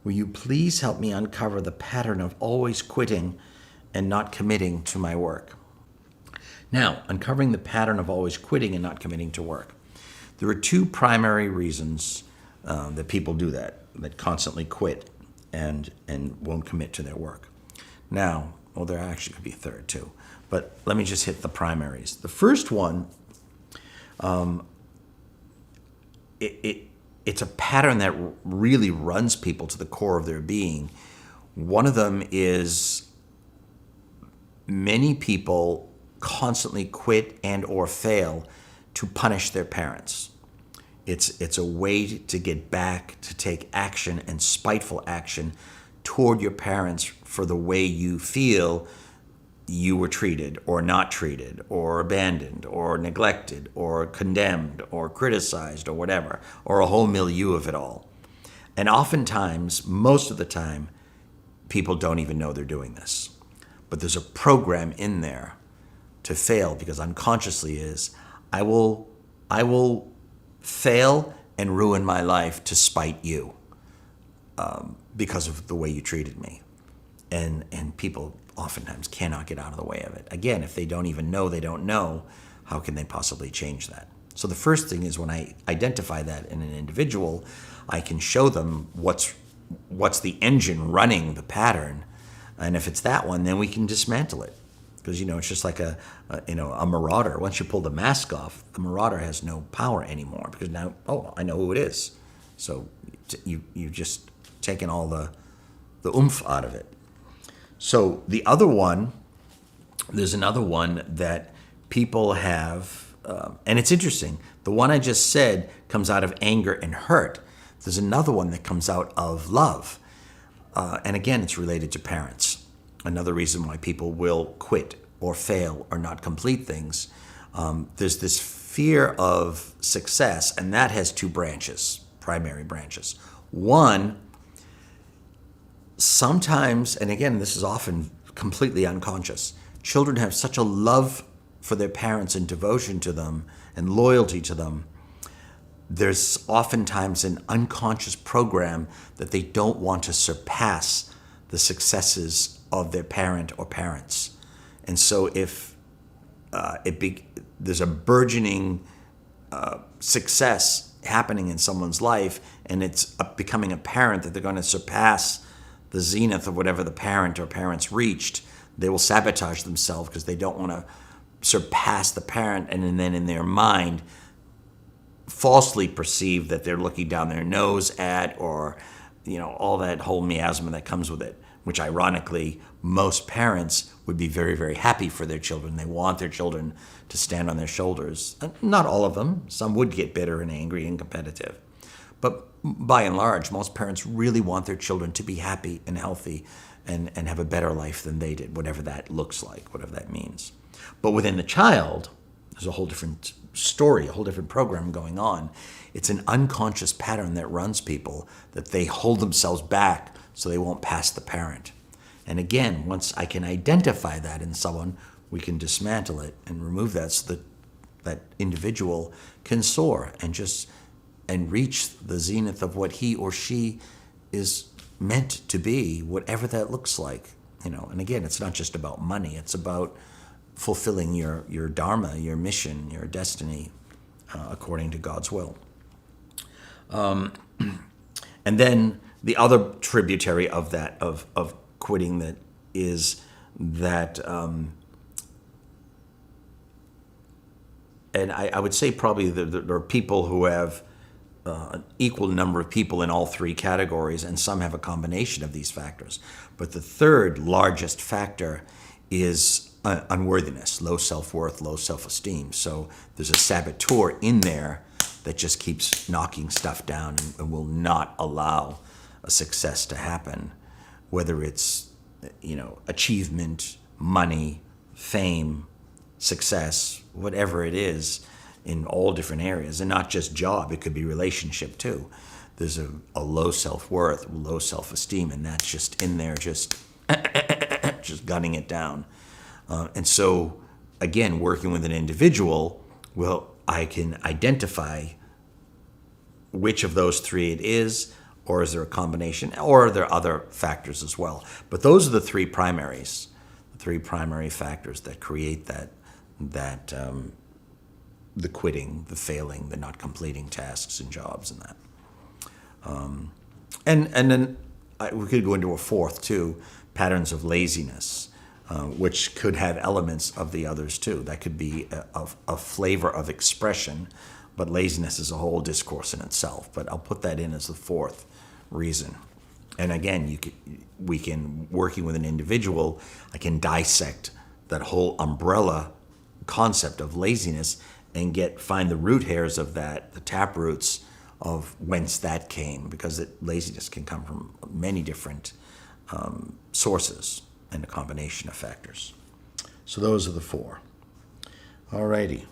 Will you please help me uncover the pattern of always quitting and not committing to my work? Now, uncovering the pattern of always quitting and not committing to work. There are two primary reasons that people do that constantly quit and won't commit to their work. Now, well, there actually could be a third too, but let me just hit the primaries. The first one, it's a pattern that really runs people to the core of their being. One of them is many people constantly quit and or fail to punish their parents. It's a way to get back, to take action and spiteful action toward your parents for the way you feel you were treated or not treated or abandoned or neglected or condemned or criticized or whatever, or a whole milieu of it all. And oftentimes, most of the time, people don't even know they're doing this. But there's a program in there to fail, because unconsciously is, I will fail and ruin my life to spite you because of the way you treated me. And people oftentimes cannot get out of the way of it. Again, if they don't even know they don't know, how can they possibly change that? So the first thing is, when I identify that in an individual, I can show them what's the engine running the pattern. And if it's that one, then we can dismantle it. Because, it's just like a marauder. Once you pull the mask off, the marauder has no power anymore, because now, I know who it is. So you've just taken all the oomph out of it. So the other one, there's another one that people have, and it's interesting. The one I just said comes out of anger and hurt. There's another one that comes out of love. And again, it's related to parents. Another reason why people will quit or fail or not complete things. There's this fear of success, and that has two branches, primary branches. One, sometimes, and again, this is often completely unconscious, children have such a love for their parents and devotion to them and loyalty to them. There's oftentimes an unconscious program that they don't want to surpass the successes of their parent or parents. And so if there's a burgeoning success happening in someone's life, and it's becoming apparent that they're going to surpass the zenith of whatever the parent or parents reached, they will sabotage themselves because they don't want to surpass the parent, and then in their mind falsely perceive that they're looking down their nose at, or all that whole miasma that comes with it, which ironically most parents would be very, very happy for their children. They want their children to stand on their shoulders. Not all of them. Some would get bitter and angry and competitive. But by and large, most parents really want their children to be happy and healthy and have a better life than they did, whatever that looks like, whatever that means. But within the child, there's a whole different story, a whole different program going on. It's an unconscious pattern that runs people, that they hold themselves back so they won't pass the parent. And again, once I can identify that in someone, we can dismantle it and remove that, so that individual can soar and reach the zenith of what he or she is meant to be, whatever that looks like. And again, it's not just about money. It's about fulfilling your dharma, your mission, your destiny, according to God's will. And then the other tributary of that, of quitting, that is that, and I would say probably there are people who have an equal number of people in all three categories, and some have a combination of these factors. But the third largest factor is unworthiness, low self-worth, low self-esteem. So there's a saboteur in there that just keeps knocking stuff down and will not allow a success to happen, whether it's achievement, money, fame, success, whatever it is, in all different areas, and not just job. It could be relationship too. There's a low self-worth, low self-esteem, and that's just in there, just gunning it down. And so, again, working with an individual, I can identify which of those three it is, or is there a combination, or are there other factors as well? But those are the three primary factors that create the quitting, the failing, the not completing tasks and jobs and that. And then we could go into a fourth too, patterns of laziness, which could have elements of the others too. That could be a flavor of expression, but laziness is a whole discourse in itself. But I'll put that in as the fourth reason. And again, working with an individual, I can dissect that whole umbrella concept of laziness and find the root hairs of that, the tap roots of whence that came, because laziness can come from many different sources and a combination of factors. So those are the four. Alrighty.